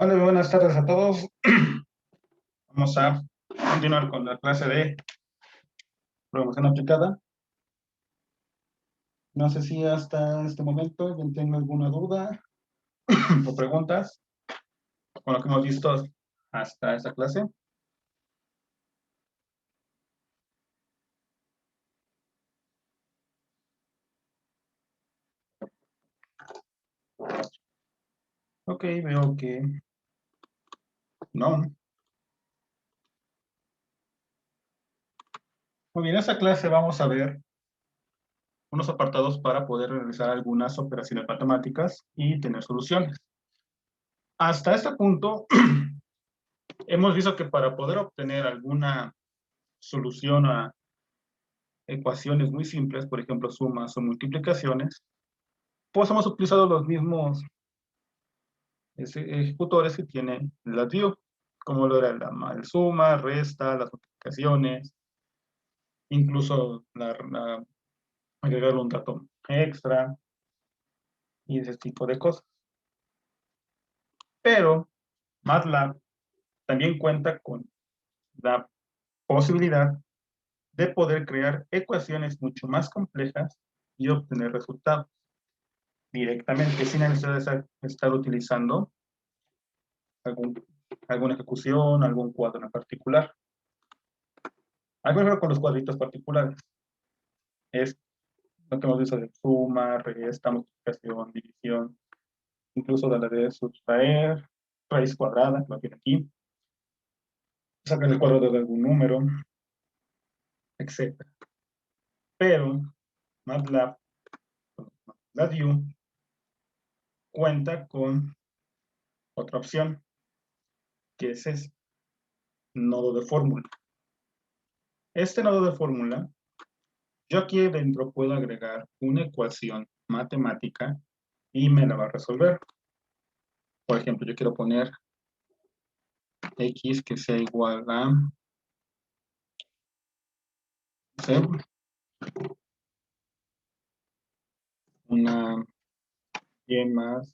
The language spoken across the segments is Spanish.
Hola, buenas tardes a todos. Vamos a continuar con la clase de programación aplicada. No sé si hasta este momento alguien tenga alguna duda o preguntas con lo que hemos visto hasta esta clase. Ok, veo que no. Muy bien, en esta clase vamos a ver unos apartados para poder realizar algunas operaciones matemáticas y tener soluciones. Hasta este punto, hemos visto que para poder obtener alguna solución a ecuaciones muy simples, por ejemplo, sumas o multiplicaciones, pues hemos utilizado los mismos ejecutores que tiene la view, como lo era el suma, resta, las multiplicaciones, incluso agregar un dato extra y ese tipo de cosas. Pero MATLAB también cuenta con la posibilidad de poder crear ecuaciones mucho más complejas y obtener resultados directamente sin necesidad de estar utilizando alguna ejecución, algún cuadro en particular. Algo mejor con los cuadritos particulares. Es lo que hemos visto de suma, resta, multiplicación, división, incluso de la de sustraer, raíz cuadrada, que lo tiene aquí, sacar el cuadrado de algún número, etc. Pero MATLAB, MATLABVIEW, cuenta con otra opción, que es ese nodo de fórmula. Este nodo de fórmula, yo aquí dentro puedo agregar una ecuación matemática y me la va a resolver. Por ejemplo, yo quiero poner x que sea igual a ¿sí? Una y más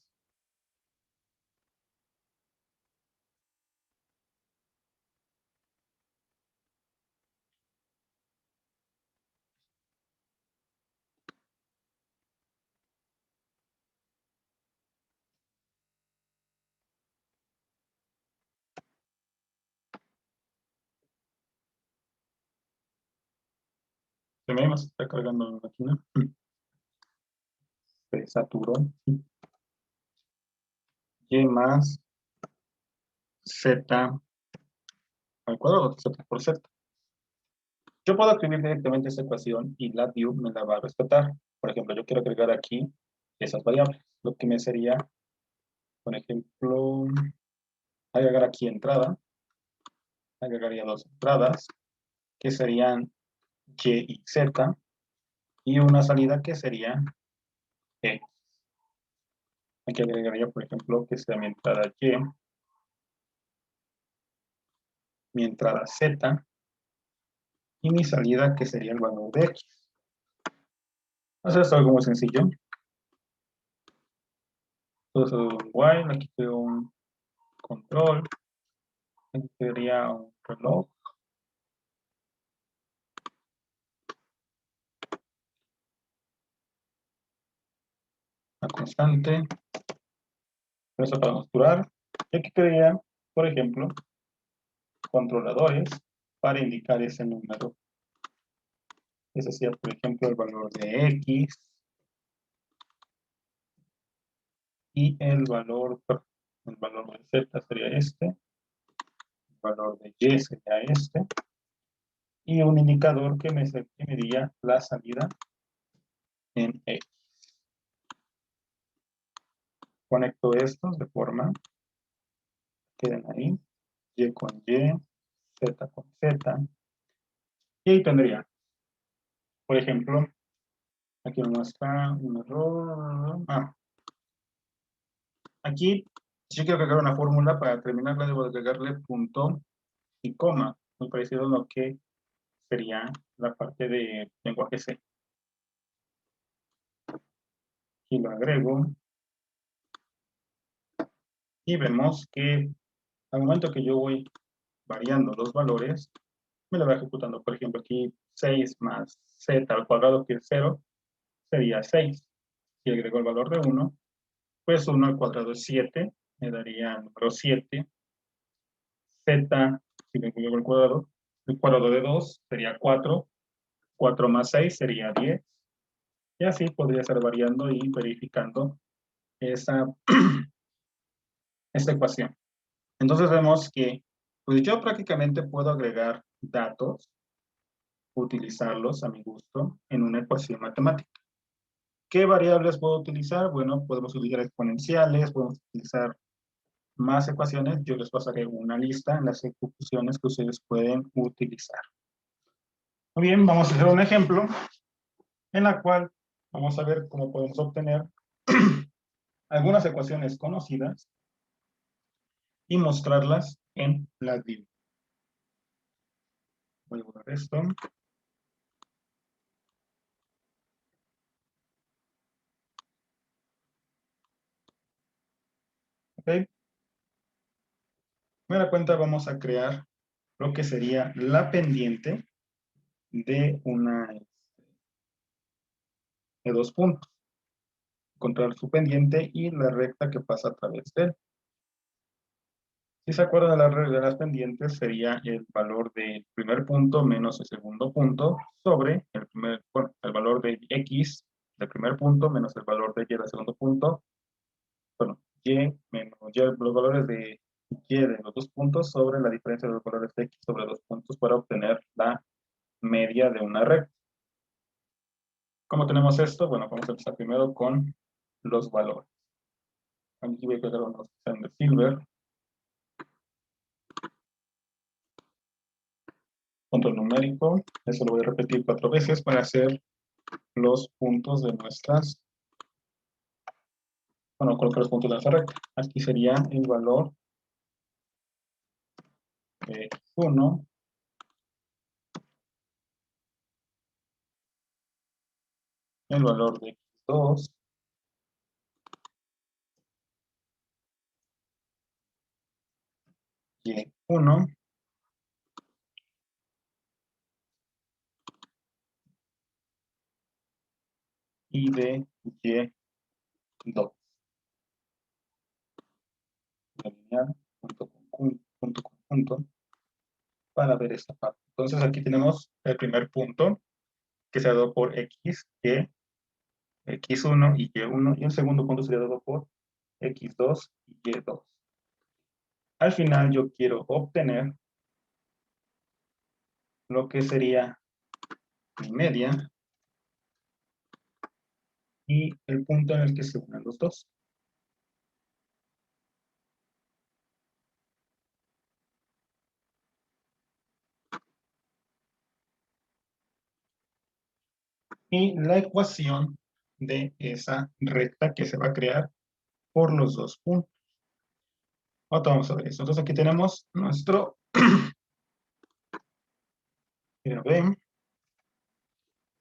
se me está cargando la máquina, se saturó, y más z al cuadrado, z por z. Yo puedo escribir directamente esa ecuación y la view me la va a respetar. Por ejemplo, yo quiero agregar aquí esas variables, lo que me sería, por ejemplo, agregar aquí entrada, agregaría dos entradas, que serían y y z, y una salida que sería x. Aquí agregaría, por ejemplo, que sea mi entrada y, mi entrada z, y mi salida que sería el valor de x. Entonces es algo muy sencillo. Entonces un while, aquí tengo un control, aquí sería un reloj, una constante, eso para mostrar. Y aquí quedaría, por ejemplo, controladores para indicar ese número. Ese sería, por ejemplo, el valor de x y el valor de z sería este, el valor de y sería este, y un indicador que me diría la salida en x. Conecto estos de forma que queden ahí, y con y, z con z, y ahí tendría, por ejemplo, aquí me muestra un error. Aquí, si yo quiero agregar una fórmula, para terminarla debo agregarle punto y coma, muy parecido a lo que sería la parte de lenguaje C. Aquí lo agrego. Y vemos que al momento que yo voy variando los valores, me lo va ejecutando. Por ejemplo, aquí 6 más z al cuadrado, que es 0, sería 6. Si agrego el valor de 1, pues 1 al cuadrado es 7, me daría el número 7. Z, si le agrego el cuadrado de 2 sería 4. 4 más 6 sería 10. Y así podría estar variando y verificando esa, esta ecuación. Entonces vemos que pues yo prácticamente puedo agregar datos, utilizarlos a mi gusto en una ecuación matemática. ¿Qué variables puedo utilizar? Bueno, podemos utilizar exponenciales, podemos utilizar más ecuaciones. Yo les pasaré una lista en las ejecuciones que ustedes pueden utilizar. Muy bien, vamos a hacer un ejemplo en la cual vamos a ver cómo podemos obtener algunas ecuaciones conocidas y mostrarlas en LabVIEW. Voy a borrar esto. Ok. Primera cuenta, vamos a crear lo que sería la pendiente de de 2 puntos. Encontrar su pendiente y la recta que pasa a través de él. Si se acuerdan de la regla de las pendientes, sería el valor del primer punto menos el segundo punto sobre el valor de x del primer punto menos el valor de y del segundo punto. Bueno, y menos los valores de y de los 2 puntos sobre la diferencia de los valores de x sobre 2 puntos para obtener la media de una recta. ¿Cómo tenemos esto? Bueno, vamos a empezar primero con los valores. Aquí voy a crear unos de silver. Control numérico. Eso lo voy a repetir 4 veces para hacer los puntos de nuestras. Bueno, colocar los puntos de nuestra recta. Aquí sería el valor de 1. El valor de x2. Y1. Y de y2. Alinear punto con punto para ver esta parte. Entonces aquí tenemos el primer punto que se ha dado por x, y, x1 y y1, y el segundo punto sería dado por x2 y y2. Al final yo quiero obtener lo que sería mi media y el punto en el que se unen los dos. Y la ecuación de esa recta que se va a crear por los dos puntos. Ahora vamos a ver esto. Entonces aquí tenemos nuestro B,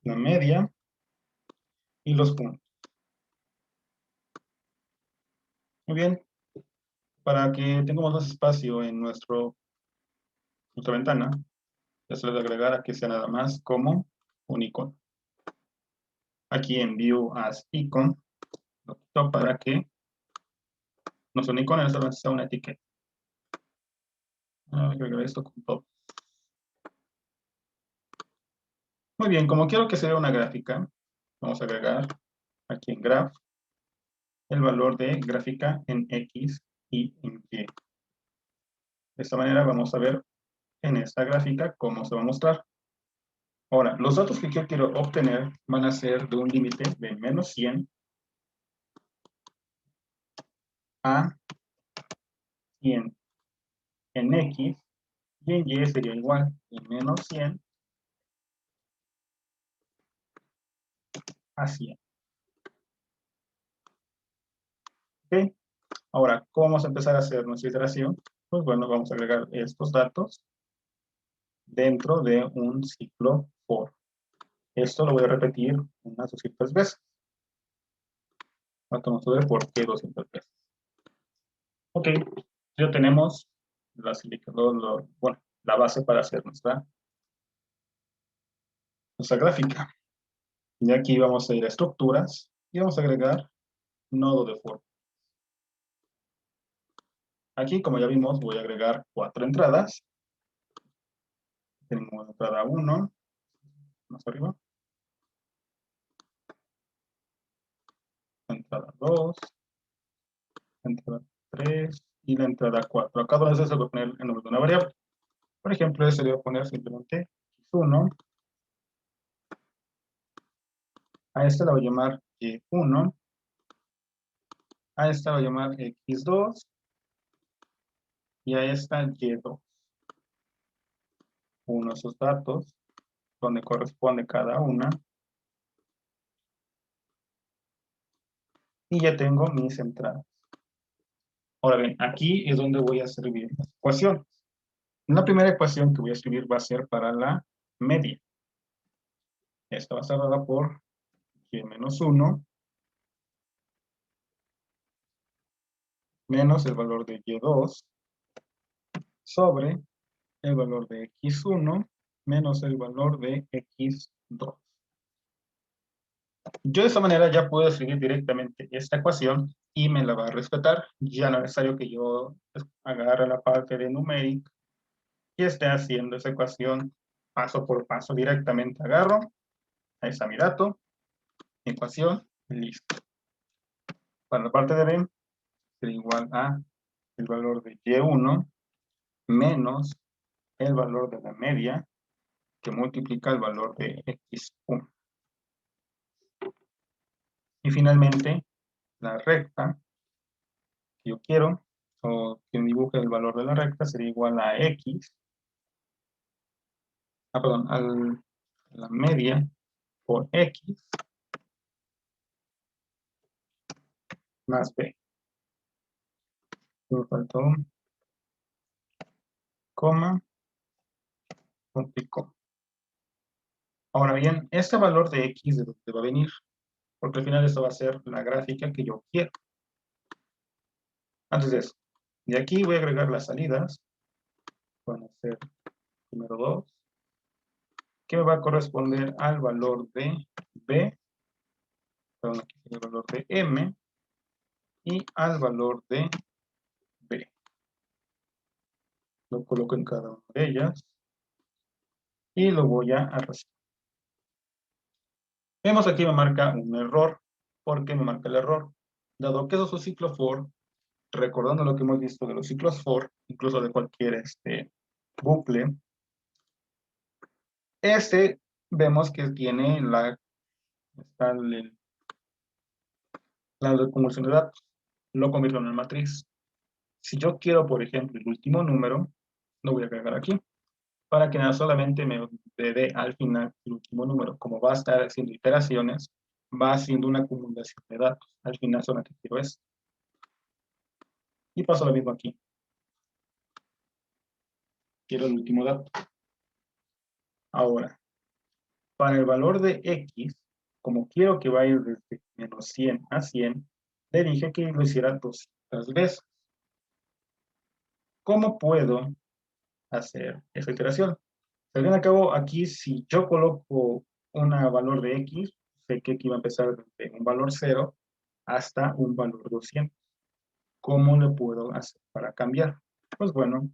la media y los puntos. Muy bien. Para que tengamos más espacio en nuestra ventana, ya se les voy a agregar a que sea nada más como un icono. Aquí en View as Icon, lo quito para que no sea un icono, solamente sea una etiqueta. Voy a agregar esto con todo. Muy bien, como quiero que sea una gráfica, vamos a agregar aquí en Graph el valor de gráfica en X y en Y. De esta manera vamos a ver en esta gráfica cómo se va a mostrar. Ahora, los datos que yo quiero obtener van a ser de un límite de menos 100 a 100 en X y en Y sería igual de menos 100 a 100. ¿Ok? Ahora, ¿cómo vamos a empezar a hacer nuestra iteración? Pues bueno, vamos a agregar estos datos dentro de un ciclo for. Esto lo voy a repetir unas 200 veces. Vamos a ver por qué 200 veces. Ok, ya tenemos bueno, la base para hacer nuestra gráfica. Y aquí vamos a ir a estructuras y vamos a agregar nodo de forma. Aquí, como ya vimos, voy a agregar 4 entradas. Tenemos entrada 1, más arriba. Entrada 2, entrada 3 y la entrada 4. A cada una de esas se va a poner el nombre de una variable. Por ejemplo, ese le voy a poner simplemente x1. A esta la voy a llamar y1. A esta la voy a llamar x2. Y a esta y2. Uno de esos datos, donde corresponde cada una. Y ya tengo mis entradas. Ahora bien, aquí es donde voy a escribir las ecuaciones. La primera ecuación que voy a escribir va a ser para la media. Esta va a ser dada por y-1 menos el valor de y2 sobre el valor de x1 menos el valor de x2. Yo de esta manera ya puedo escribir directamente esta ecuación y me la va a respetar. Ya no es necesario que yo agarre la parte de numeric y esté haciendo esa ecuación paso por paso. Directamente agarro, ahí está mi dato, mi ecuación, listo. Para la parte de B, será igual a el valor de y1 menos el valor de la media que multiplica el valor de x1. Y finalmente, la recta que yo quiero, o que dibuje el valor de la recta, sería igual a x, perdón, a la media por x más b. Me faltó coma, punto y coma. Ahora bien, este valor de x de dónde va a venir, porque al final esto va a ser la gráfica que yo quiero. Antes de eso, de aquí voy a agregar las salidas. Van a ser número 2, que me va a corresponder al valor de b, perdón, aquí el valor de m, y al valor de b. Lo coloco en cada una de ellas y lo voy a arrastrar. Vemos aquí me marca un error. ¿Por qué me marca el error? Dado que eso es un ciclo for, recordando lo que hemos visto de los ciclos for, incluso de cualquier bucle, vemos que tiene la conversión de datos. Lo convierto en una matriz. Si yo quiero, por ejemplo, el último número, lo voy a agregar aquí, para que nada solamente me dé al final el último número. Como va a estar haciendo iteraciones, va haciendo una acumulación de datos. Al final solamente quiero esto. Y paso lo mismo aquí. Quiero el último dato. Ahora, para el valor de x, como quiero que vaya desde menos 100 a 100, le dije que lo hiciera 200 veces. ¿Cómo puedo hacer esa iteración? Al fin y al cabo, aquí si yo coloco un valor de x, sé que aquí va a empezar desde un valor 0 hasta un valor 200. ¿Cómo le puedo hacer para cambiar? Pues bueno,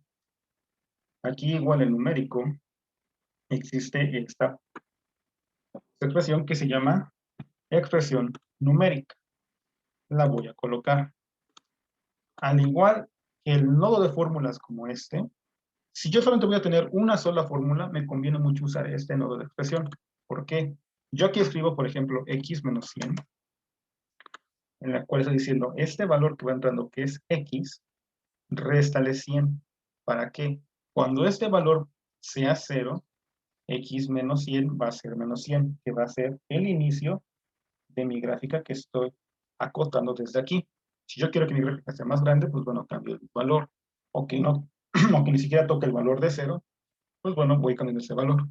aquí igual en numérico existe esta expresión que se llama expresión numérica. La voy a colocar. Al igual que el nodo de fórmulas como si yo solamente voy a tener una sola fórmula, me conviene mucho usar este nodo de expresión. ¿Por qué? Yo aquí escribo, por ejemplo, x menos 100, en la cual estoy diciendo, este valor que va entrando, que es x, réstale 100. ¿Para qué? Cuando este valor sea 0, x menos 100 va a ser menos 100, que va a ser el inicio de mi gráfica que estoy acotando desde aquí. Si yo quiero que mi gráfica sea más grande, pues bueno, cambio el valor. O que no, o que ni siquiera toque el valor de 0, pues bueno, voy cambiando ese valor.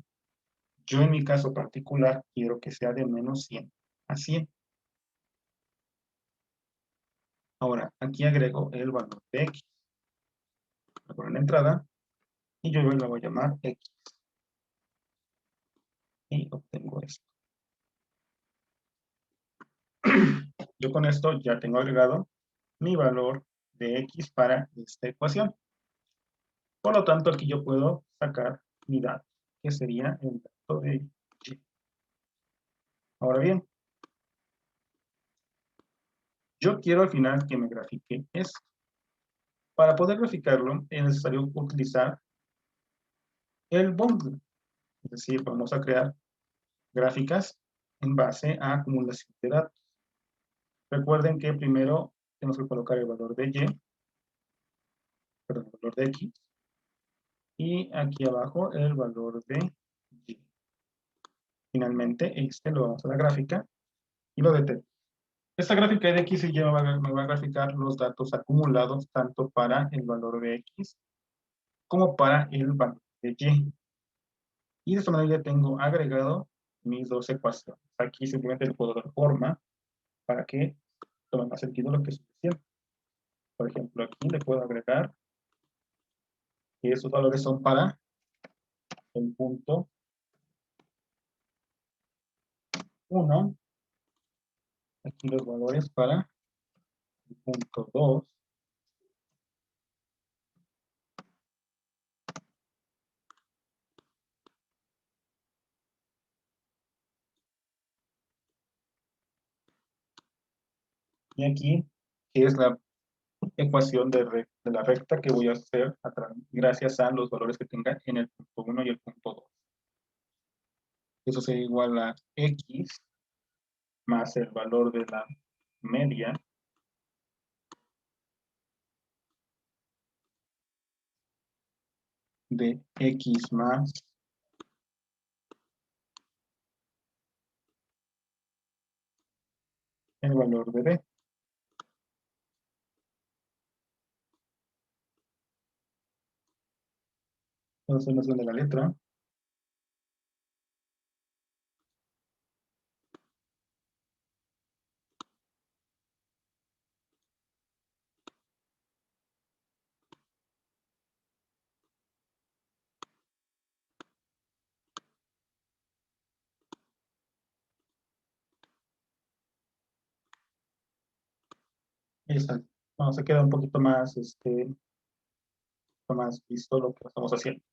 Yo en mi caso particular quiero que sea de menos 100 a 100. Ahora, aquí agrego el valor de X. Voy a poner la entrada y yo la voy a llamar X. Y obtengo esto. Yo con esto ya tengo agregado mi valor de X para esta ecuación. Por lo tanto, aquí yo puedo sacar mi dato, que sería el dato de Y. Ahora bien, yo quiero al final que me grafique esto. Para poder graficarlo, es necesario utilizar el bundle. Es decir, vamos a crear gráficas en base a acumulación de datos. Recuerden que primero tenemos que colocar el valor de Y, perdón, el valor de X, y aquí abajo el valor de Y. Finalmente, este lo vamos a la gráfica y lo detecto. Esta gráfica de X y Y me va a graficar los datos acumulados tanto para el valor de X como para el valor de Y. Y de esta manera ya tengo agregado mis dos ecuaciones. Aquí simplemente le puedo dar forma para que tome más sentido lo que estoy diciendo. Por ejemplo, aquí le puedo agregar que esos valores son para el punto 1, aquí los valores para el punto 2, y aquí, que es la ecuación de la recta que voy a hacer gracias a los valores que tenga en el punto 1 y el punto 2. Eso sería igual a X más el valor de la media de X más el valor de B. Entonces, nos de la letra. Exacto. No, se queda un poquito más, más visto lo que estamos haciendo.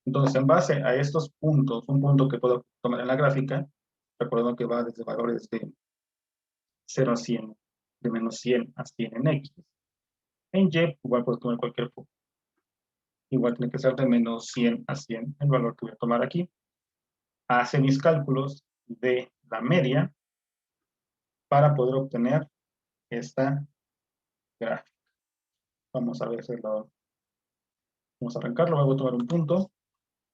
Entonces, en base a estos puntos, un punto que puedo tomar en la gráfica, recuerdo que va desde valores de 0 a 100, de menos 100 a 100 en X. En Y, igual puedo tomar cualquier punto. Igual tiene que ser de menos 100 a 100 el valor que voy a tomar aquí. Hace mis cálculos de la media para poder obtener esta gráfica. Vamos a ver si vamos a arrancarlo. Voy a tomar un punto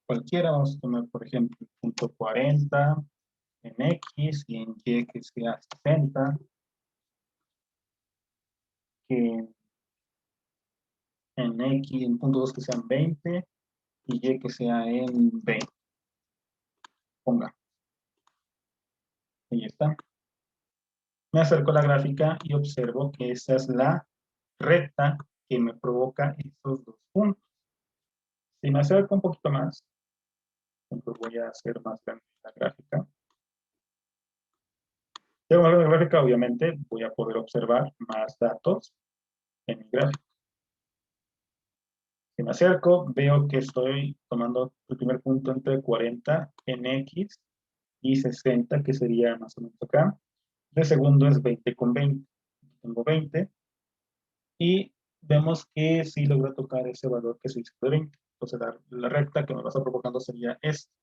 cualquiera. Vamos a tomar, por ejemplo, el punto 40 en X y en Y que sea 60. Que en X, en punto 2 que sean 20 y Y que sea en 20. Ponga. Ahí está. Me acerco a la gráfica y observo que esa es la recta que me provoca estos dos puntos. Si me acerco un poquito más, entonces voy a hacer más grande la gráfica. Si hago más grande la gráfica, obviamente voy a poder observar más datos en mi gráfica. Si me acerco, veo que estoy tomando el primer punto entre 40 en X y 60, que sería más o menos acá. El segundo es 20 con 20. Tengo 20 y vemos que sí logra tocar ese valor que es el de 20. Entonces la recta que me va a estar provocando sería esta.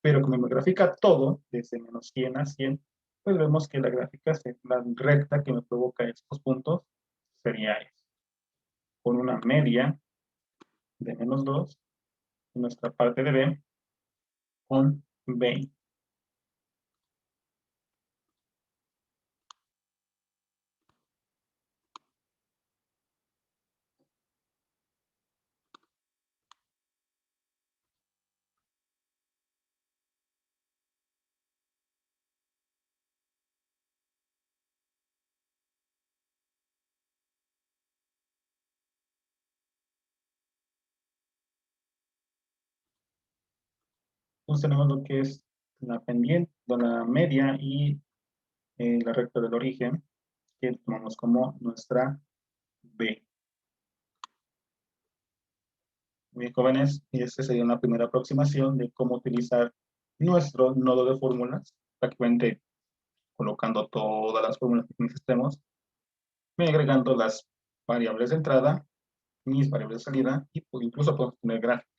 Pero como me grafica todo, desde menos 100 a 100, pues vemos que la gráfica, la recta que me provoca estos puntos sería esta. Con una media de menos 2 y nuestra parte de B con 20. Entonces tenemos lo que es la pendiente, la media y la recta del origen, que tomamos como nuestra B. Muy bien, jóvenes, y esta sería una primera aproximación de cómo utilizar nuestro nodo de fórmulas, prácticamente colocando todas las fórmulas que necesitemos, y agregando las variables de entrada, mis variables de salida, y pues, incluso podemos tener gráficos.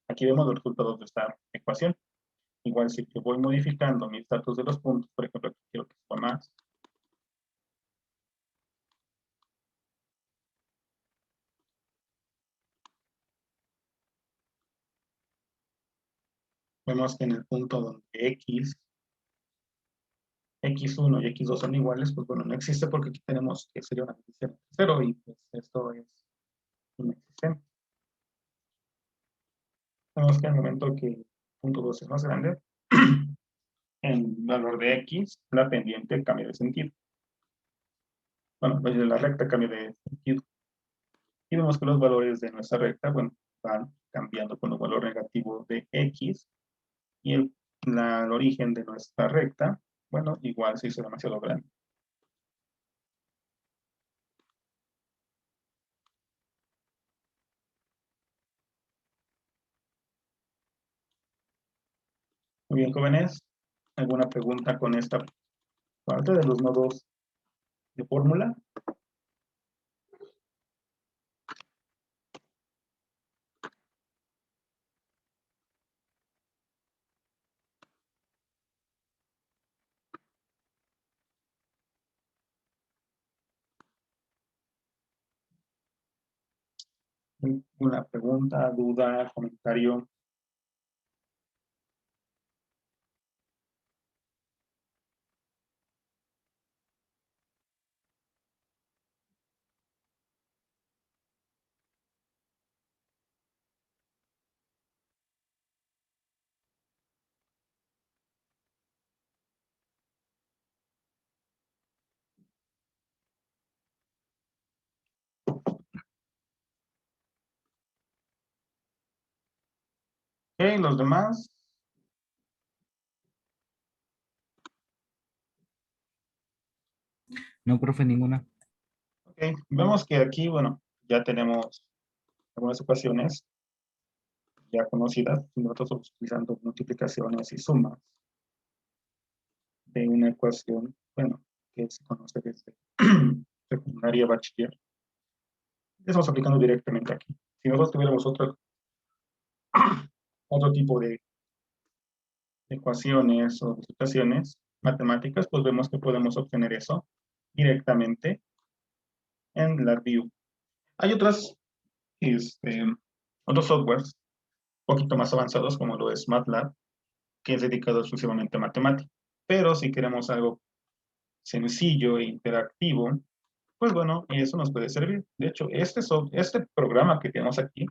Aquí vemos los resultados de esta ecuación. Igual si que voy modificando mis datos de los puntos, por ejemplo, aquí quiero que sea más. Vemos que en el punto donde x1 y x2 son iguales, pues bueno, no existe porque aquí tenemos que sería una división de 0 y pues esto es inexistente. Vemos que al momento que el punto 2 es más grande, en valor de x, la pendiente cambia de sentido. Bueno, la recta cambia de sentido. Y vemos que los valores de nuestra recta, bueno, van cambiando con el valor negativo de x y el origen de nuestra recta, bueno, igual se hizo demasiado grande. Muy bien, jóvenes. ¿Alguna pregunta con esta parte de los nodos de fórmula? ¿Una pregunta, duda, comentario? Ok, los demás. No, profe, ninguna. Ok, vemos que aquí, bueno, ya tenemos algunas ecuaciones ya conocidas. Nosotros utilizando multiplicaciones y sumas de una ecuación, bueno, que se conoce desde secundaria, bachiller. Estamos aplicando directamente aquí. Si nosotros tuviéramos otro tipo de ecuaciones o de situaciones matemáticas, pues vemos que podemos obtener eso directamente en LabVIEW. Hay otros softwares un poquito más avanzados, como lo es MATLAB, que es dedicado exclusivamente a matemática. Pero si queremos algo sencillo e interactivo, pues bueno, eso nos puede servir. De hecho, este programa que tenemos aquí,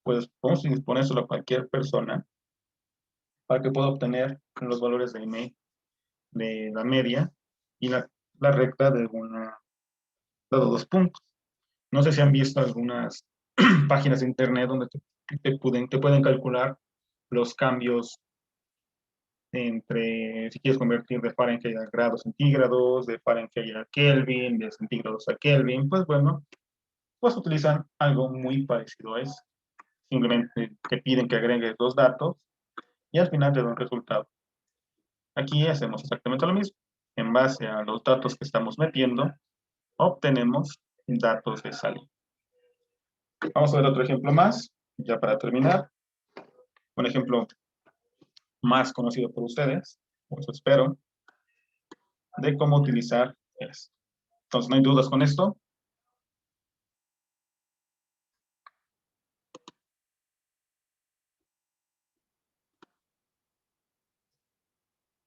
pues podemos disponérselo a cualquier persona para que pueda obtener los valores de la media y la recta de dos puntos. No sé si han visto algunas páginas de internet donde te pueden calcular los cambios entre, si quieres convertir de Fahrenheit a grados centígrados, de Fahrenheit a Kelvin, de centígrados a Kelvin, pues bueno, pues utilizan algo muy parecido a eso. Simplemente te piden que agregues los datos y al final te da un resultado. Aquí hacemos exactamente lo mismo. En base a los datos que estamos metiendo, obtenemos datos de salida. Vamos a ver otro ejemplo más, ya para terminar. Un ejemplo más conocido por ustedes, o eso espero, de cómo utilizar esto. Entonces, ¿no hay dudas con esto?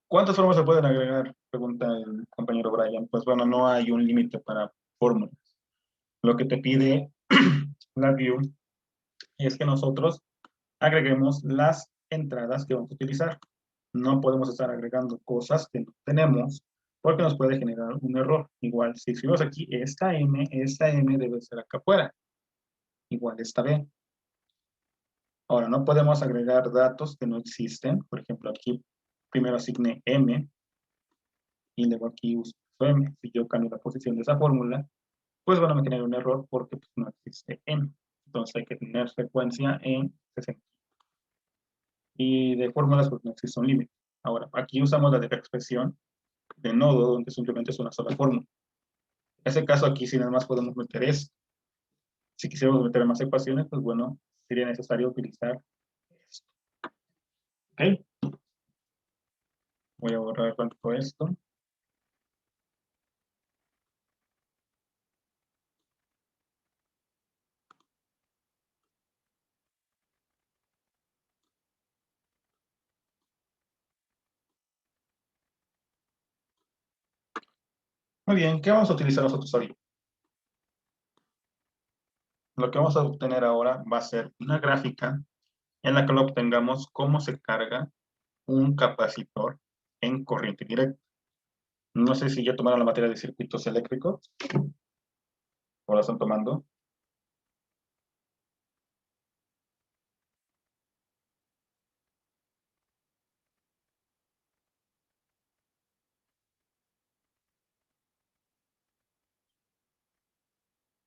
¿Cuántas formas se pueden agregar? Pregunta el compañero Brian. Pues bueno, no hay un límite para fórmulas. Lo que te pide LabVIEW es que nosotros agreguemos las entradas que vamos a utilizar. No podemos estar agregando cosas que no tenemos porque nos puede generar un error. Igual, si escribimos aquí esta M debe ser acá afuera. Igual esta B. Ahora, no podemos agregar datos que no existen. Por ejemplo, aquí primero asigné m y luego aquí uso m. Si yo cambio la posición de esa fórmula, pues van a tener un error porque pues, no existe m. Entonces hay que tener frecuencia en 60. Y de fórmulas, pues no existe un límite. Ahora, aquí usamos la de la expresión de nodo, donde simplemente es una sola fórmula. En ese caso, aquí sí nada más podemos meter esto. Si quisiéramos meter más ecuaciones, pues bueno, sería necesario utilizar esto. ¿Ok? Voy a borrar todo esto. Muy bien, ¿qué vamos a utilizar nosotros hoy? Lo que vamos a obtener ahora va a ser una gráfica en la que lo obtengamos cómo se carga un capacitor en corriente directa. No sé si ya tomaron la materia de circuitos eléctricos o la están tomando.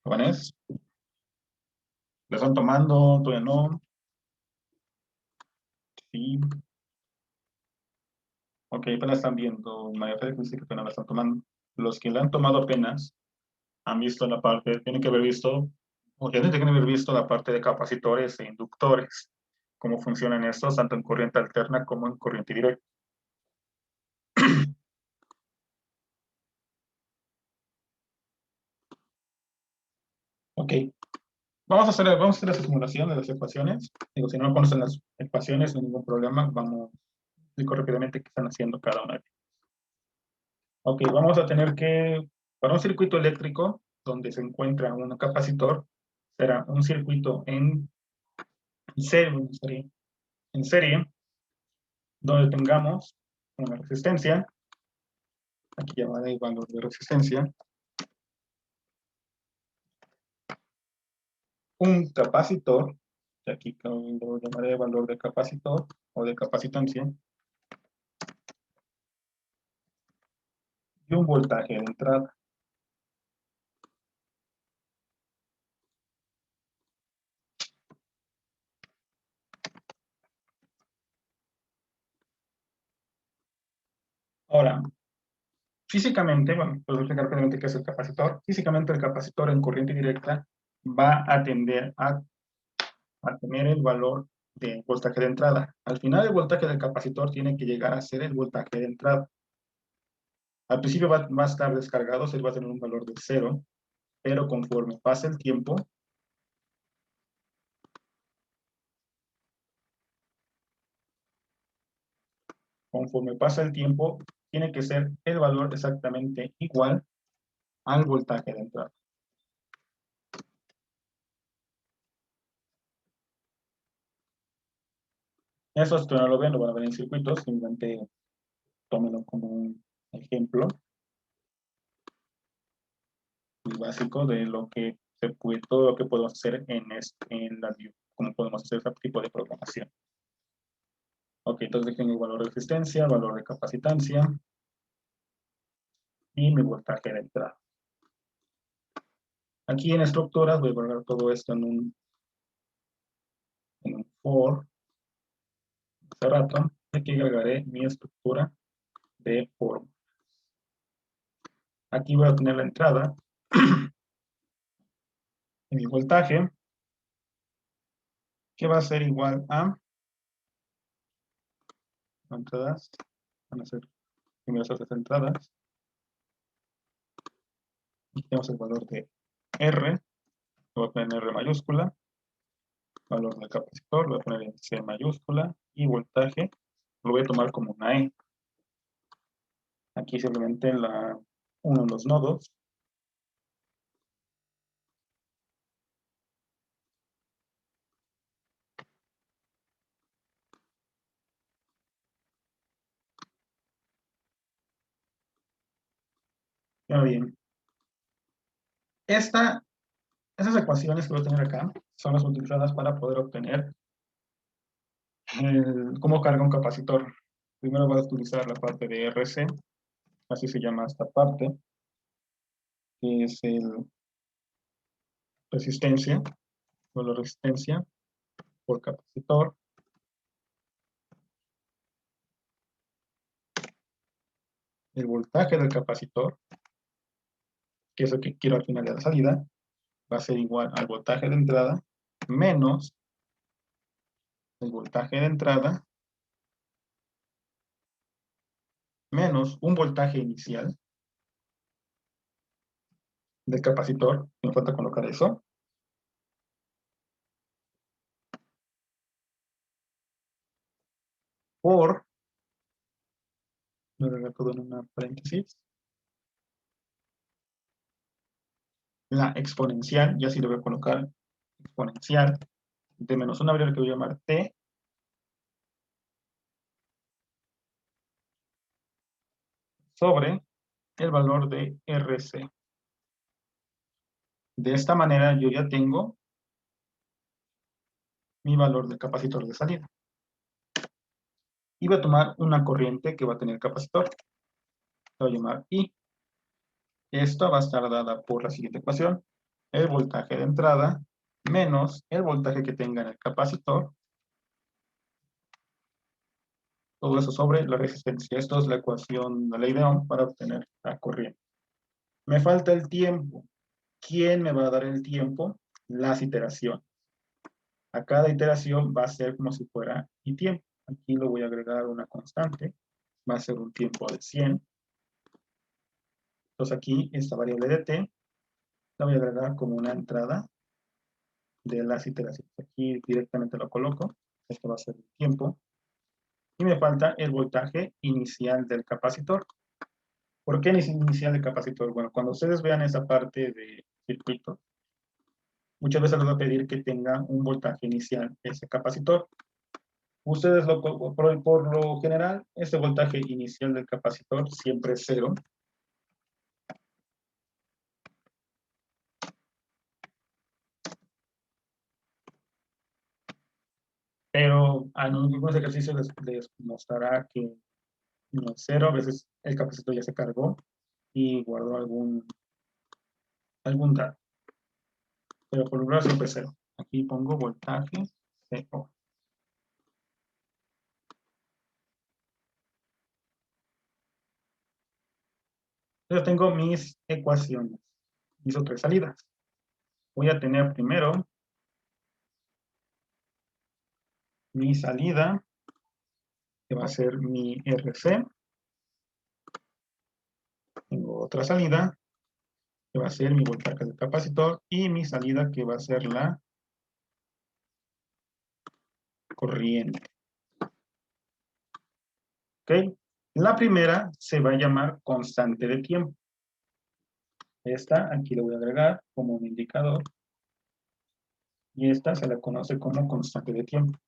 ¿Jóvenes? ¿La están tomando? ¿Todavía no? Sí. Ok, apenas están viendo. María Félix dice que apenas la están tomando. Los que la han tomado apenas han visto la parte, tienen que haber visto, o tienen que haber visto la parte de capacitores e inductores, cómo funcionan estos, tanto en corriente alterna como en corriente directa. Ok, vamos a hacer la simulación de las ecuaciones. Digo, si no conocen las ecuaciones, no hay ningún problema, vamos, explico rápidamente qué están haciendo cada una de ellas. Ok, vamos a tener que, para un circuito eléctrico, donde se encuentra un capacitor, será un circuito en serie, donde tengamos una resistencia, aquí llamada el valor de resistencia, un capacitor, que aquí lo llamaré valor de capacitor o de capacitancia, y un voltaje de entrada. Ahora, físicamente, bueno, puedo explicar claramente qué es el capacitor. Físicamente, el capacitor en corriente directa va a tender a tener el valor de voltaje de entrada. Al final, el voltaje del capacitor tiene que llegar a ser el voltaje de entrada. Al principio va a estar descargado, se va a tener un valor de 0, pero conforme pasa el tiempo, tiene que ser el valor exactamente igual al voltaje de entrada. Eso, si no lo ven, lo van a ver en circuitos, simplemente tómenlo como un ejemplo muy básico de lo que se puede, todo lo que podemos hacer en la view, cómo podemos hacer ese tipo de programación. Ok, entonces dejen el valor de resistencia, valor de capacitancia y mi voltaje de entrada. Aquí en estructuras voy a guardar todo esto en un for, hace rato. Aquí agregaré mi estructura de for. Aquí voy a tener la entrada y mi voltaje, que va a ser igual a entradas, van a ser primeras estas entradas. Aquí tenemos el valor de R, lo voy a poner en R mayúscula, valor del capacitor, lo voy a poner en C mayúscula, y voltaje lo voy a tomar como una E. Aquí simplemente uno de los nodos. Ya bien. Estas ecuaciones que voy a tener acá son las utilizadas para poder obtener ¿Cómo carga un capacitor? Primero vas a utilizar la parte de RC, así se llama esta parte, que es el resistencia, o la resistencia por capacitor. El voltaje del capacitor, que es lo que quiero al final de la salida, va a ser igual al voltaje de entrada menos el voltaje de entrada menos un voltaje inicial del capacitor. Me falta colocar eso. Por, lo agregar todo en una paréntesis, la exponencial, ya sí le voy a colocar exponencial de menos una variable que voy a llamar t, sobre el valor de RC. De esta manera yo ya tengo mi valor del capacitor de salida. Y voy a tomar una corriente que va a tener el capacitor. La voy a llamar I. Esta va a estar dada por la siguiente ecuación. El voltaje de entrada menos el voltaje que tenga en el capacitor. Todo eso sobre la resistencia. Esto es la ecuación de la ley de Ohm para obtener la corriente. Me falta el tiempo. ¿Quién me va a dar el tiempo? Las iteraciones. A cada iteración va a ser como si fuera y tiempo. Aquí lo voy a agregar una constante. Va a ser un tiempo de 100. Entonces aquí esta variable de t la voy a agregar como una entrada de las iteraciones. Aquí directamente lo coloco. Esto va a ser el tiempo. Y me falta el voltaje inicial del capacitor. ¿Por qué inicial del capacitor? Bueno, cuando ustedes vean esa parte de circuito, muchas veces les va a pedir que tenga un voltaje inicial ese capacitor. Ustedes, por lo general, ese voltaje inicial del capacitor siempre es 0. Pero en algunos ejercicios les mostrará que no es 0. A veces el capacitor ya se cargó y guardó algún dato. Pero por lo general siempre es 0. Aquí pongo voltaje 0. Yo tengo mis ecuaciones, mis otras salidas. Voy a tener primero mi salida, que va a ser mi RC. Tengo otra salida, que va a ser mi voltaje del capacitor, y mi salida, que va a ser la corriente. ¿Ok? La primera se va a llamar constante de tiempo. Esta aquí lo voy a agregar como un indicador. Y esta se la conoce como constante de tiempo.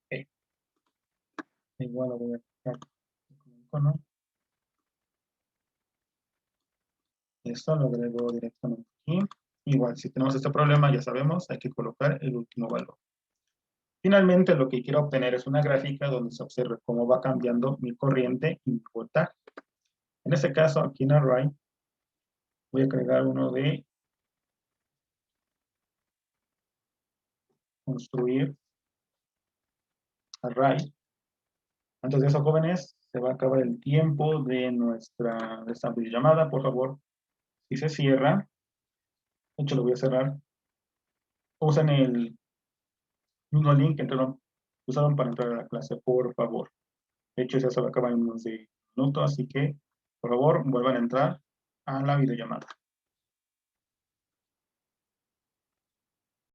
Okay. Igual lo voy a agregar como icono. Esto lo agrego directamente aquí. Igual, si tenemos este problema, ya sabemos, hay que colocar el último valor. Finalmente, lo que quiero obtener es una gráfica donde se observe cómo va cambiando mi corriente y mi voltaje. En este caso, aquí en Array, voy a agregar uno de construir Array. Antes de eso, jóvenes, se va a acabar el tiempo de esta videollamada. Por favor, si se cierra, de hecho lo voy a cerrar, usen el mismo link que usaron para entrar a la clase, por favor. De hecho, ya se va a acabar en unos minutos, así que, por favor, vuelvan a entrar a la videollamada.